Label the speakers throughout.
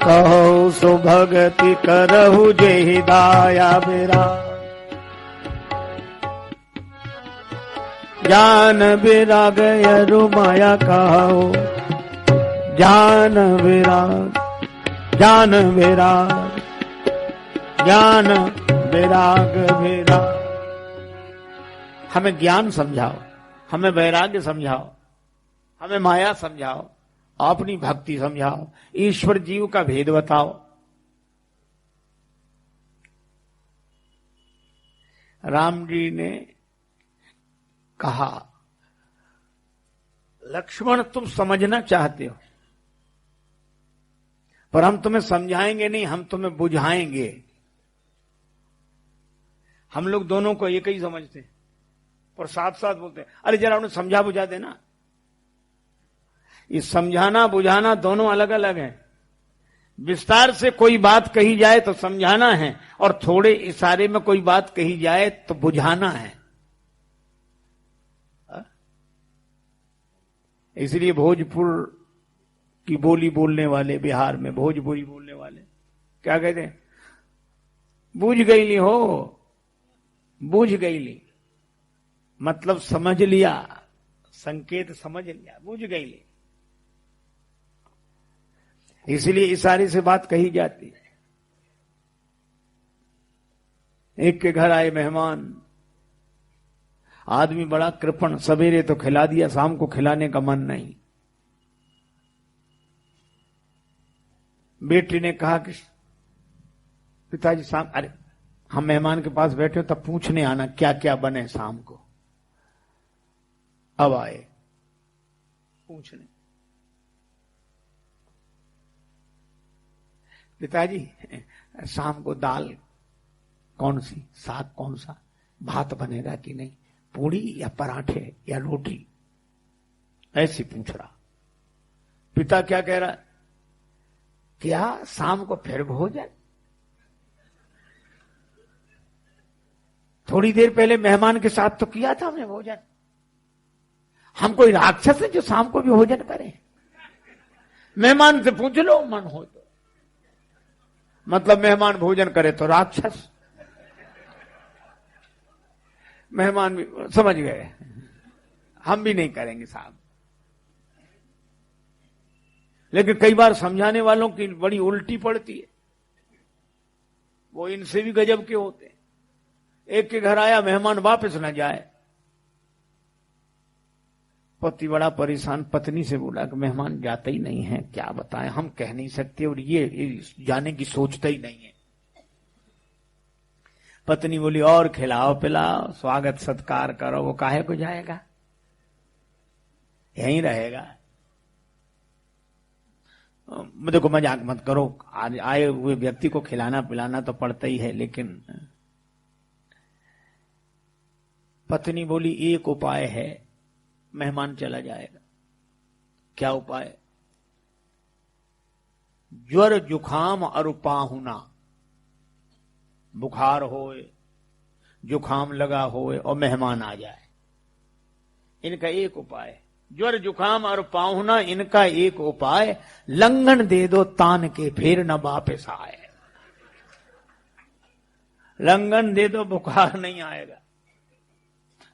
Speaker 1: कहो सुभगति करहु जेहि दाया बेरा। ज्ञान विराग यरु माया कहो ज्ञान विराग, ज्ञान विराग, ज्ञान विराग विराग। हमें ज्ञान समझाओ, हमें वैराग्य समझाओ, हमें माया समझाओ, अपनी भक्ति समझाओ, ईश्वर जीव का भेद बताओ। राम जी ने कहा, लक्ष्मण तुम समझना चाहते हो पर हम तुम्हें समझाएंगे नहीं, हम तुम्हें बुझाएंगे। हम लोग दोनों को एक ही समझते हैं और साथ साथ बोलते हैं, अरे जरा उन्हें समझा बुझा देना। ये समझाना बुझाना दोनों अलग अलग हैं। विस्तार से कोई बात कही जाए तो समझाना है, और थोड़े इशारे में कोई बात कही जाए तो बुझाना है। इसलिए भोजपुर की बोली बोलने वाले, बिहार में भोजपुरी बोलने वाले क्या कहते हैं, बूझ गईली हो, बूझ गईली, मतलब समझ लिया, संकेत समझ लिया, बूझ गईली। इसलिए इशारे से बात कही जाती है। एक के घर आए मेहमान, आदमी बड़ा कृपण, सवेरे तो खिला दिया, शाम को खिलाने का मन नहीं। बेटी ने कहा कि पिताजी शाम, अरे हम मेहमान के पास बैठे हो तब पूछने आना क्या क्या बने शाम को। अब आए पूछने, पिताजी शाम को दाल कौन सी, साग कौन सा, भात बनेगा कि नहीं, पूड़ी या पराठे या रोटी, ऐसी पूछ रहा। पिता क्या कह रहा, क्या शाम को फिर भोजन, थोड़ी देर पहले मेहमान के साथ तो किया था हमने भोजन, हम कोई राक्षस है जो शाम को भी भोजन करें। मेहमान से पूछ लो मन हो तो, मतलब मेहमान भोजन करे तो राक्षस। मेहमान भी समझ गए, हम भी नहीं करेंगे साहब। लेकिन कई बार समझाने वालों की बड़ी उल्टी पड़ती है, वो इनसे भी गजब के होते हैं। एक के घर आया मेहमान, वापस न जाए। पति बड़ा परेशान, पत्नी से बोला कि मेहमान जाते ही नहीं है, क्या बताएं, हम कह नहीं सकते और ये जाने की सोचता ही नहीं है। पत्नी बोली, और खिलाओ पिलाओ, स्वागत सत्कार करो, वो काहे को जाएगा, यहीं रहेगा। देखो मजाक मत करो, आए हुए व्यक्ति को खिलाना पिलाना तो पड़ता ही है। लेकिन पत्नी बोली, एक उपाय है, मेहमान चला जाएगा। क्या उपाय? ज्वर जुखाम और पाहुना, बुखार होए, जुखाम लगा होए और मेहमान आ जाए, इनका एक उपाय, ज्वर जुखाम और पाहुना, इनका एक उपाय, लंगन दे दो तान के फिर न वापस आए। लंगन दे दो, बुखार नहीं आएगा,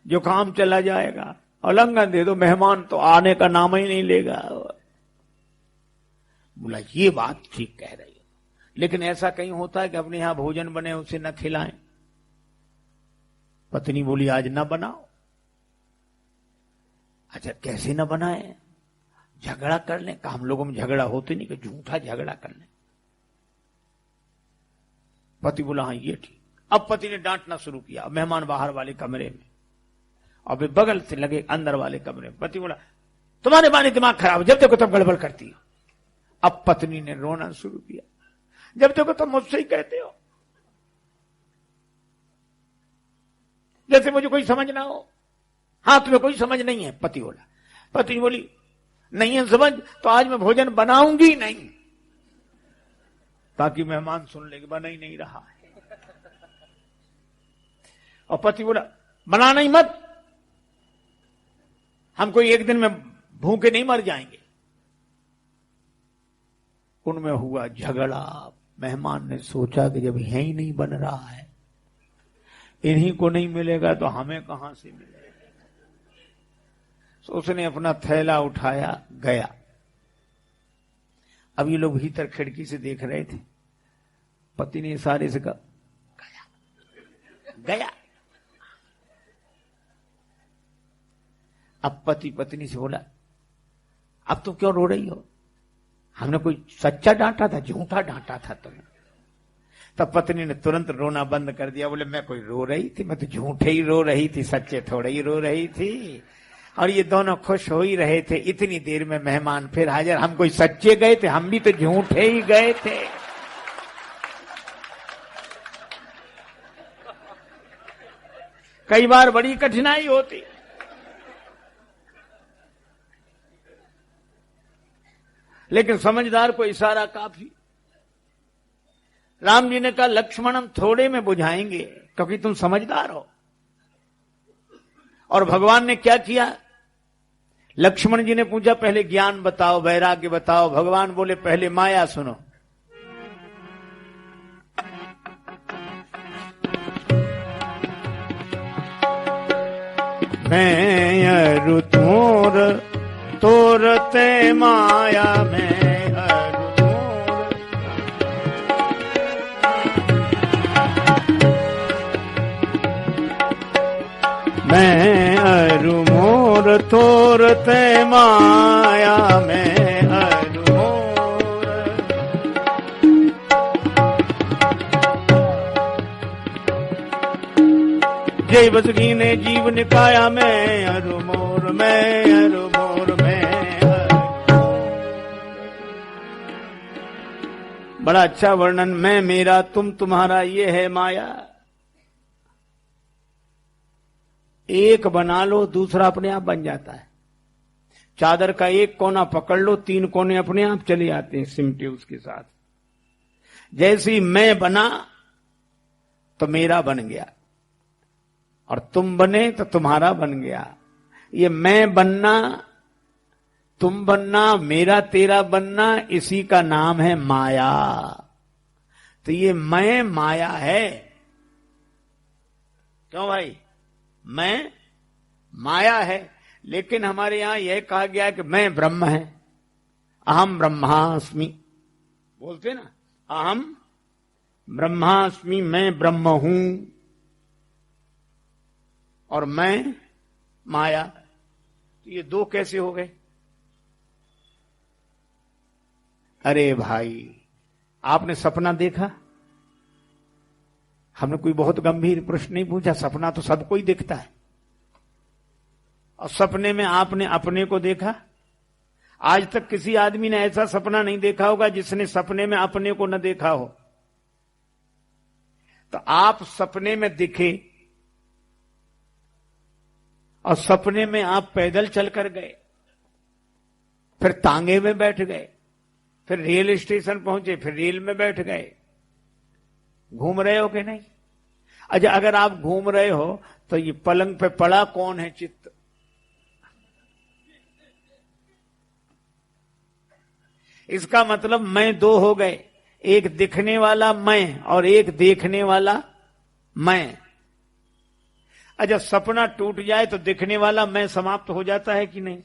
Speaker 1: जुखाम चला जाएगा, और लंगन दे दो, मेहमान तो आने का नाम ही नहीं लेगा। बोला, ये बात ठीक कह रही है, लेकिन ऐसा कहीं होता है कि अपने यहां भोजन बने उसे न खिलाएं? पत्नी बोली, आज न बनाओ। अच्छा, कैसे न बनाए? झगड़ा कर लें। हम लोगों में झगड़ा होते नहीं, कि झूठा झगड़ा कर लें। पति बोला, हाँ ये ठीक। अब पति ने डांटना शुरू किया। मेहमान बाहर वाले कमरे में, और वे बगल से लगे अंदर वाले कमरे में। पति बोला, तुम्हारे बानी दिमाग खराब, जब देखो तुम गड़बड़ करती हो। अब पत्नी ने रोना शुरू किया, जब देखो तुम मुझसे ही कहते हो, जैसे मुझे कोई समझ ना हो। हाँ, तुम्हें कोई समझ नहीं है, पति बोला। पत्नी बोली, नहीं है समझ तो आज मैं भोजन बनाऊंगी नहीं, ताकि मेहमान सुन ले कि बना ही नहीं रहा है। और पति बोला, बनाना ही मत, हम कोई एक दिन में भूखे नहीं मर जाएंगे। उनमें हुआ झगड़ा। मेहमान ने सोचा कि जब यही नहीं बन रहा है, इन्हीं को नहीं मिलेगा तो हमें कहां से मिलेगा। तो उसने अपना थैला उठाया, गया। अब ये लोग भीतर खिड़की से देख रहे थे। पति ने इशारे से कहा, गया। अब पति पत्नी से बोला, अब तुम क्यों रो रही हो? हमने कोई सच्चा डांटा था, झूठा डांटा था तुम्हें? तब पत्नी ने तुरंत रोना बंद कर दिया। बोले, मैं कोई रो रही थी? मैं तो झूठे ही रो रही थी, सच्चे थोड़े ही रो रही थी। और ये दोनों खुश हो ही रहे थे। इतनी देर में मेहमान फिर हाजिर। हम कोई सच्चे गए थे? हम भी तो झूठे ही गए थे। कई बार बड़ी कठिनाई होती। लेकिन समझदार को इशारा काफी। राम जी ने कहा, लक्ष्मण हम थोड़े में बुझाएंगे क्योंकि तुम समझदार हो। और भगवान ने क्या किया? लक्ष्मण जी ने पूछा, पहले ज्ञान बताओ, वैराग्य बताओ। भगवान बोले, पहले माया सुनो। मैं अरु तोरते माया में अरु तोर। मैं अरु मोर तोरते माया में अरु मोर। जय बसगी ने जीव निकाया मैं अरु मोर, मैं अरु मोर, मैं अरु। बड़ा अच्छा वर्णन। मैं मेरा, तुम तुम्हारा, ये है माया। एक बना लो, दूसरा अपने आप बन जाता है। चादर का एक कोना पकड़ लो, 3 कोने अपने आप चले आते हैं सिमटे उसके साथ। जैसे ही मैं बना तो मेरा बन गया, और तुम बने तो तुम्हारा बन गया। ये मैं बनना, तुम बनना, मेरा तेरा बनना, इसी का नाम है माया। तो ये मैं माया है। क्यों भाई? मैं माया है। लेकिन हमारे यहां यह कहा गया है कि मैं ब्रह्म है। अहम ब्रह्मास्मि बोलते ना, अहम ब्रह्मास्मि, मैं ब्रह्म हूं और मैं माया। तो ये 2 कैसे हो गए? अरे भाई, आपने सपना देखा? हमने कोई बहुत गंभीर प्रश्न नहीं पूछा। सपना तो सबको ही दिखता है। और सपने में आपने अपने को देखा? आज तक किसी आदमी ने ऐसा सपना नहीं देखा होगा जिसने सपने में अपने को न देखा हो। तो आप सपने में दिखे और सपने में आप पैदल चलकर गए, फिर तांगे में बैठ गए, फिर रेल स्टेशन पहुंचे, फिर रेल में बैठ गए। घूम रहे हो कि नहीं? अच्छा, अगर आप घूम रहे हो तो ये पलंग पे पड़ा कौन है चित्त? इसका मतलब मैं 2 हो गए, एक दिखने वाला मैं और एक देखने वाला मैं। अच्छा, सपना टूट जाए तो दिखने वाला मैं समाप्त हो जाता है कि नहीं?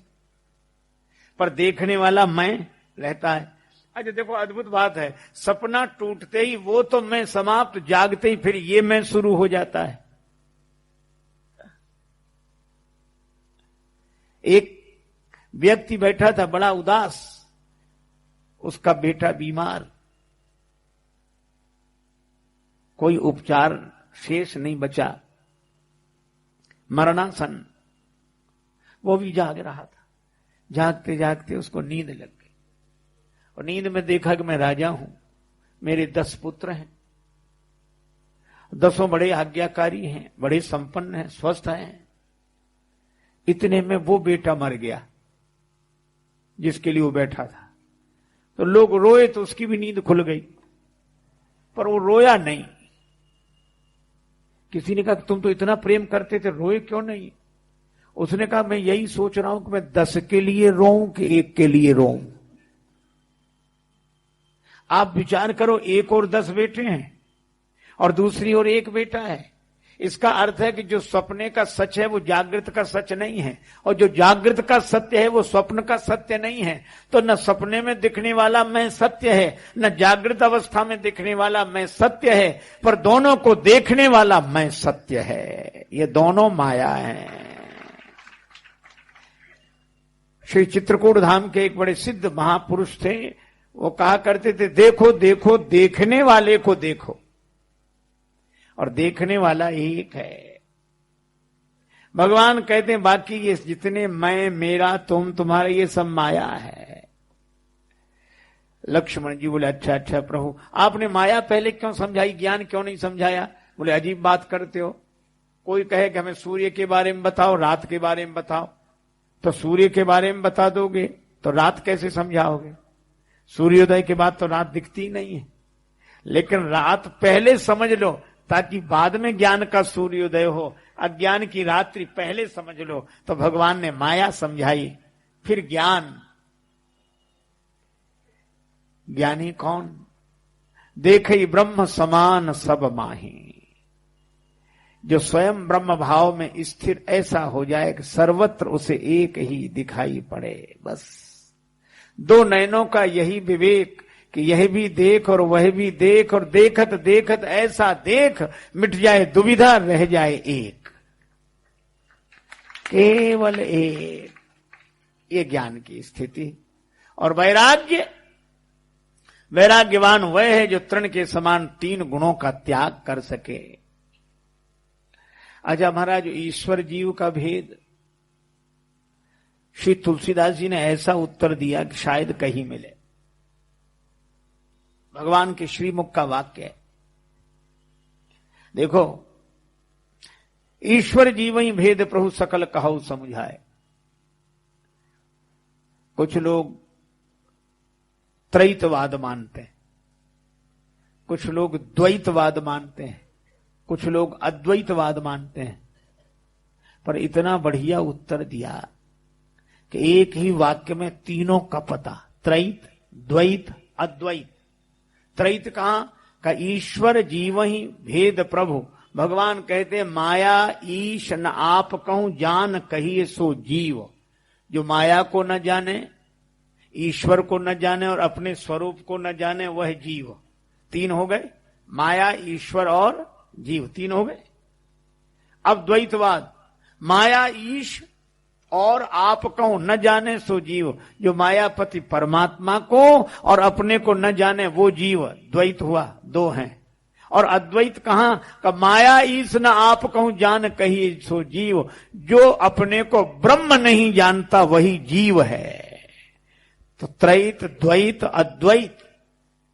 Speaker 1: पर देखने वाला मैं रहता है। अच्छा देखो, अद्भुत बात है। सपना टूटते ही वो तो मैं समाप्त, जागते ही फिर ये मैं शुरू हो जाता है। एक व्यक्ति बैठा था बड़ा उदास, उसका बेटा बीमार, कोई उपचार शेष नहीं बचा, मरणासन। वो भी जाग रहा था। जागते जागते उसको नींद लग गई और नींद में देखा कि मैं राजा हूं, मेरे 10 पुत्र हैं, 10 बड़े आज्ञाकारी हैं, बड़े संपन्न हैं, स्वस्थ हैं। इतने में वो बेटा मर गया जिसके लिए वो बैठा था। तो लोग रोए तो उसकी भी नींद खुल गई, पर वो रोया नहीं। किसी ने कहा तुम तो इतना प्रेम करते थे, रोए क्यों नहीं? उसने कहा मैं यही सोच रहा हूं कि मैं 10 के लिए रोऊं कि 1 के लिए रोऊं। आप विचार करो, 1 और 10 बेटे हैं और दूसरी ओर 1 बेटा है। इसका अर्थ है कि जो सपने का सच है वो जागृत का सच नहीं है, और जो जागृत का सत्य है वो स्वप्न का सत्य नहीं है। तो न सपने में दिखने वाला मैं सत्य है, न जागृत अवस्था में दिखने वाला मैं सत्य है, पर दोनों को देखने वाला मैं सत्य है। ये दोनों माया है। श्री चित्रकूट धाम के एक बड़े सिद्ध महापुरुष थे, वो कहा करते थे, देखो देखो देखने वाले को देखो, और देखने वाला एक है। भगवान कहते हैं बाकी ये जितने मैं, मेरा, तुम, तुम्हारा, ये सब माया है। लक्ष्मण जी बोले, अच्छा अच्छा प्रभु, आपने माया पहले क्यों समझाई, ज्ञान क्यों नहीं समझाया? बोले, अजीब बात करते हो। कोई कहे कि हमें सूर्य के बारे में बताओ, रात के बारे में बताओ, तो सूर्य के बारे में बता दोगे तो रात कैसे समझाओगे? सूर्योदय के बाद तो रात दिखती नहीं है। लेकिन रात पहले समझ लो ताकि बाद में ज्ञान का सूर्योदय हो। अज्ञान की रात्रि पहले समझ लो। तो भगवान ने माया समझाई, फिर ज्ञान। ज्ञानी कौन? देखई ब्रह्म समान सब माही, जो स्वयं ब्रह्म भाव में स्थिर ऐसा हो जाए कि सर्वत्र उसे एक ही दिखाई पड़े। बस 2 नयनों का यही विवेक कि यह भी देख और वह भी देख, और देखत देखत ऐसा देख मिट जाए दुविधा, रह जाए एक, केवल एक। ये ज्ञान की स्थिति। और वैराग्य, वैराग्यवान वह है जो तृण के समान 3 गुणों का त्याग कर सके। अच्छा महाराज, ईश्वर जीव का भेद श्री तुलसीदास जी ने ऐसा उत्तर दिया कि शायद कहीं मिले। भगवान के श्रीमुख का वाक्य है। देखो, ईश्वर जीव ही भेद प्रभु सकल कहु समुझाए। कुछ लोग त्रैतवाद मानते हैं, कुछ लोग द्वैतवाद मानते हैं, कुछ लोग अद्वैतवाद मानते हैं। पर इतना बढ़िया उत्तर दिया कि एक ही वाक्य में तीनों का पता, त्रैत, द्वैत, अद्वैत। त्रैत कहां का? ईश्वर जीव ही भेद प्रभु। भगवान कहते माया ईश न आप कहूं जान कहिए सो जीव। जो माया को न जाने, ईश्वर को न जाने और अपने स्वरूप को न जाने, वह जीव। 3 हो गए, माया, ईश्वर और जीव, 3 हो गए। अब द्वैतवाद, माया ईश और आप कहूं न जाने सो जीव। जो मायापति परमात्मा को और अपने को न जाने वो जीव, द्वैत हुआ, 2 हैं। और अद्वैत कहां का? माया ईश न आप कहूं जान कही सो जीव। जो अपने को ब्रह्म नहीं जानता वही जीव है। तो त्रैत, द्वैत, अद्वैत।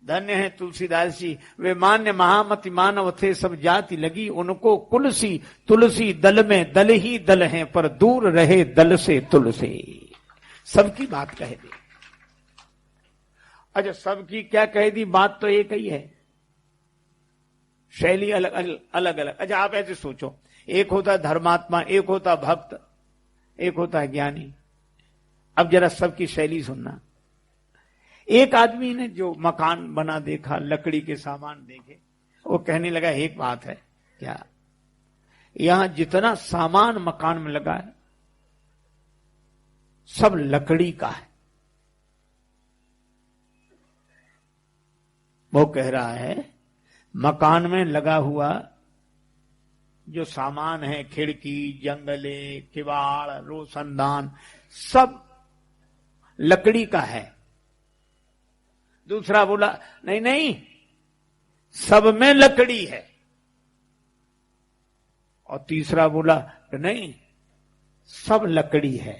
Speaker 1: धन्य है तुलसीदास जी, वे मान्य महामति मानव थे, सब जाति लगी उनको कुलसी। तुलसी दल में दल ही दल हैं, पर दूर रहे दल से तुलसी। सबकी बात कह दी। अच्छा, सबकी क्या कह दी? बात तो एक ही है, शैली अलग अलग अलग। अच्छा, आप ऐसे सोचो, एक होता धर्मात्मा, एक होता भक्त, एक होता है ज्ञानी। अब जरा सबकी शैली सुनना। एक आदमी ने जो मकान बना देखा, लकड़ी के सामान देखे, वो कहने लगा एक बात है, क्या? यहां जितना सामान मकान में लगा है सब लकड़ी का है। वो कह रहा है मकान में लगा हुआ जो सामान है, खिड़की, जंगले, किवाड़, रोशनदान, सब लकड़ी का है। दूसरा बोला नहीं नहीं, सब में लकड़ी है। और तीसरा बोला नहीं, सब लकड़ी है।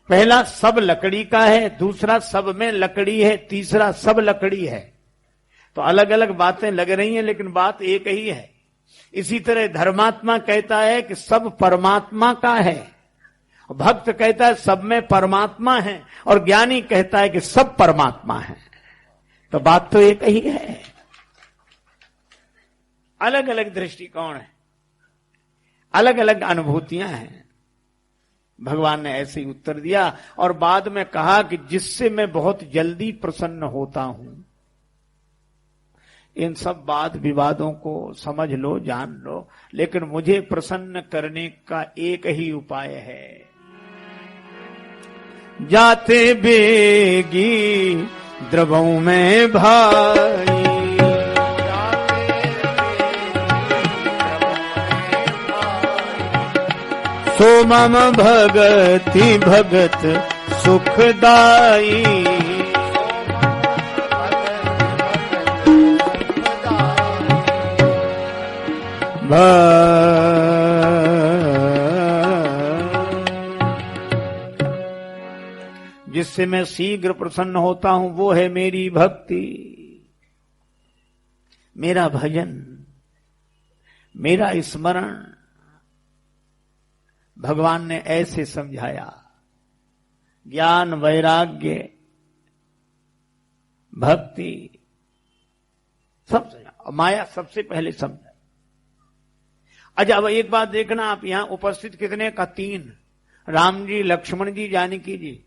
Speaker 1: पहला सब लकड़ी का है, दूसरा सब में लकड़ी है, तीसरा सब लकड़ी है। तो अलग अलग बातें लग रही हैं, लेकिन बात एक ही है। इसी तरह धर्मात्मा कहता है कि सब परमात्मा का है, भक्त कहता है सब में परमात्मा है, और ज्ञानी कहता है कि सब परमात्मा है। तो बात तो एक ही है, अलग अलग दृष्टिकोण है, अलग अलग अनुभूतियां हैं। भगवान ने ऐसे ही उत्तर दिया और बाद में कहा कि जिससे मैं बहुत जल्दी प्रसन्न होता हूं। इन सब वाद विवादों को समझ लो, जान लो, लेकिन मुझे प्रसन्न करने का एक ही उपाय है। जाते बेगी द्रवों में भाई, सो मम भगति भगत सुखदाई। जिससे मैं शीघ्र प्रसन्न होता हूं वो है मेरी भक्ति, मेरा भजन, मेरा स्मरण। भगवान ने ऐसे समझाया। ज्ञान, वैराग्य, भक्ति सब समझा, माया सबसे पहले समझा। अच्छा, अब एक बात देखना, आप यहां उपस्थित कितने का? 3। राम जी, लक्ष्मण जी, जानकी जी।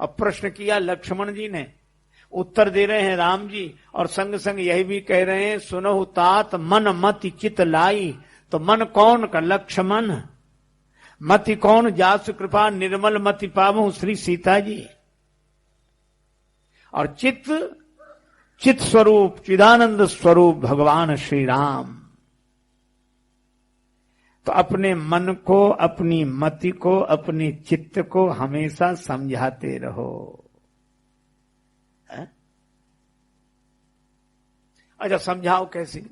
Speaker 1: अब प्रश्न किया लक्ष्मण जी ने, उत्तर दे रहे हैं राम जी, और संग संग यही भी कह रहे हैं, सुनहु तात मन मति चित लाई। तो मन कौन का? लक्ष्मण। मति कौन? जासु कृपा निर्मल मति पावहु श्री सीता जी। और चित स्वरूप, चिदानंद स्वरूप भगवान श्री राम। तो अपने मन को, अपनी मति को, अपने चित्त को हमेशा समझाते रहो। अच्छा, समझाओ कैसे?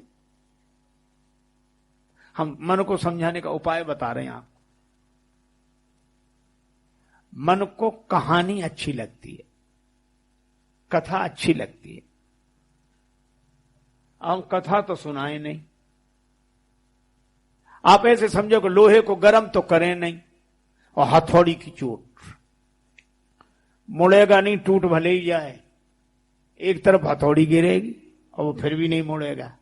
Speaker 1: हम मन को समझाने का उपाय बता रहे हैं आपको। मन को कहानी अच्छी लगती है, कथा अच्छी लगती है। हम कथा तो सुनाए नहीं। आप ऐसे समझो कि लोहे को गर्म तो करें नहीं, और हथौड़ी की चोट, मुड़ेगा नहीं, टूट भले ही जाए, एक तरफ हथौड़ी गिरेगी और वो फिर भी नहीं मुड़ेगा।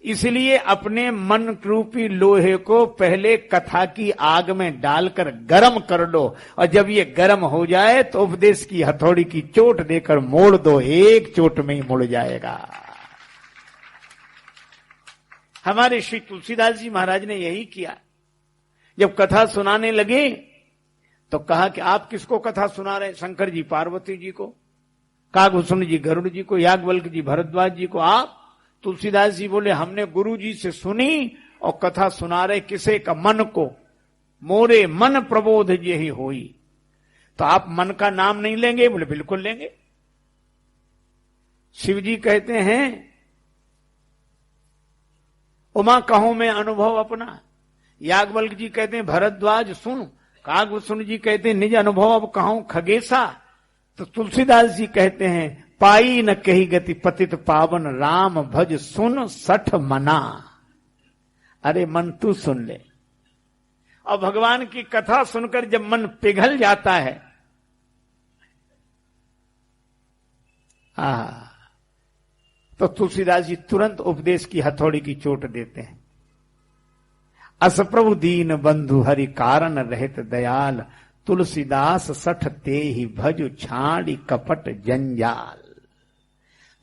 Speaker 1: इसलिए अपने मन रूपी लोहे को पहले कथा की आग में डालकर गर्म कर दो, और जब ये गर्म हो जाए तो उपदेश की हथौड़ी की चोट देकर मोड़ दो, एक चोट में ही मुड़ जाएगा। हमारे श्री तुलसीदास जी महाराज ने यही किया। जब कथा सुनाने लगे तो कहा कि आप किसको कथा सुना रहे? शंकर जी पार्वती जी को, कागभूषण जी गरुड़ जी को, याज्ञवल्क्य जी भरद्वाज जी को। आप? तुलसीदास जी बोले हमने गुरु जी से सुनी और कथा सुना रहे किसे का? मन को। मोरे मन प्रबोध यही होई। तो आप मन का नाम नहीं लेंगे? बोले बिल्कुल लेंगे। शिव जी कहते हैं उमा कहूं मैं अनुभव अपना। याज्ञवल्क्य जी कहते हैं भरद्वाज सुन। कागभूषण जी कहते हैं निज अनुभव अब कहूं खगेसा। तो तुलसीदास जी कहते हैं पाई न कही गति पतित पावन राम भज सुन सठ मना। अरे मन तू सुन ले। और भगवान की कथा सुनकर जब मन पिघल जाता है, तो तुलसीदास जी तुरंत उपदेश की हथौड़ी की चोट देते हैं। अस प्रभु दीन बंधु हरि कारण रहित दयाल, तुलसीदास सठ ते ही भजु छाड़ी कपट जंजाल।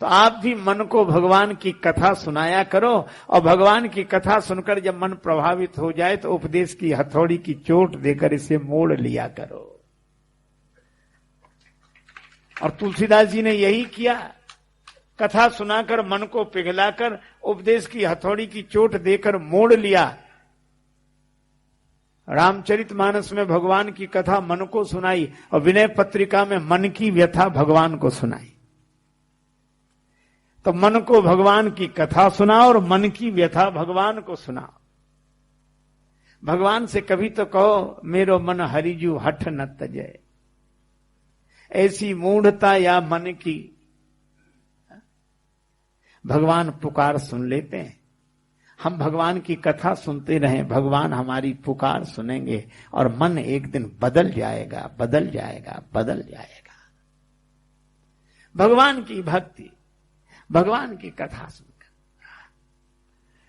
Speaker 1: तो आप भी मन को भगवान की कथा सुनाया करो, और भगवान की कथा सुनकर जब मन प्रभावित हो जाए तो उपदेश की हथौड़ी की चोट देकर इसे मोड़ लिया करो। और तुलसीदास जी ने यही किया। कथा सुनाकर मन को पिघलाकर उपदेश की हथौड़ी की चोट देकर मोड़ लिया। रामचरितमानस में भगवान की कथा मन को सुनाई, और विनय पत्रिका में मन की व्यथा भगवान को सुनाई। तो मन को भगवान की कथा सुनाओ और मन की व्यथा भगवान को सुनाओ। भगवान से कभी तो कहो मेरो मन हरिजू हठ न तजय। ऐसी मूढ़ता या मन की भगवान पुकार सुन लेते हैं। हम भगवान की कथा सुनते रहें, भगवान हमारी पुकार सुनेंगे और मन एक दिन बदल जाएगा, बदल जाएगा, बदल जाएगा। भगवान की भक्ति, भगवान की कथा सुनकर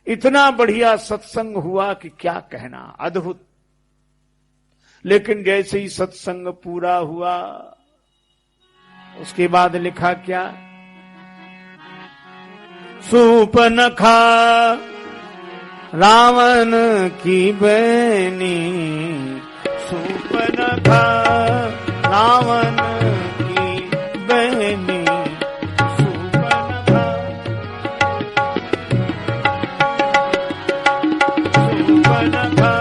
Speaker 1: इतना बढ़िया सत्संग हुआ कि क्या कहना, अद्भुत। लेकिन जैसे ही सत्संग पूरा हुआ उसके बाद लिखा क्या, सूपनखा रावण की बहनी, सूपनखा रावण की बहनी, सूपनखा सूपनखा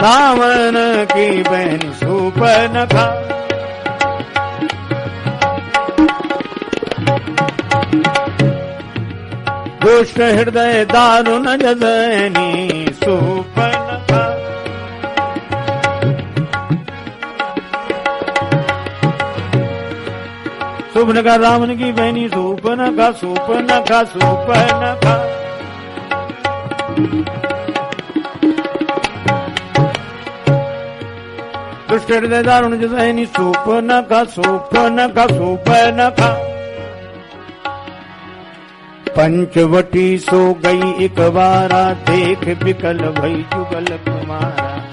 Speaker 1: रावण की बहनी सूपनखा। दुष्ट हृदय दारुण जदनी सूपनखा। सूपनखा रावण की बहनी सूपनखा, सूपनखा सूपनखा। दुष्ट हृदय दारुण जदनी सूपनखा, सूपनखा सूपनखा। पंचवटी सो गई एक बारा, देख बिकल भई जुगल कुमारा।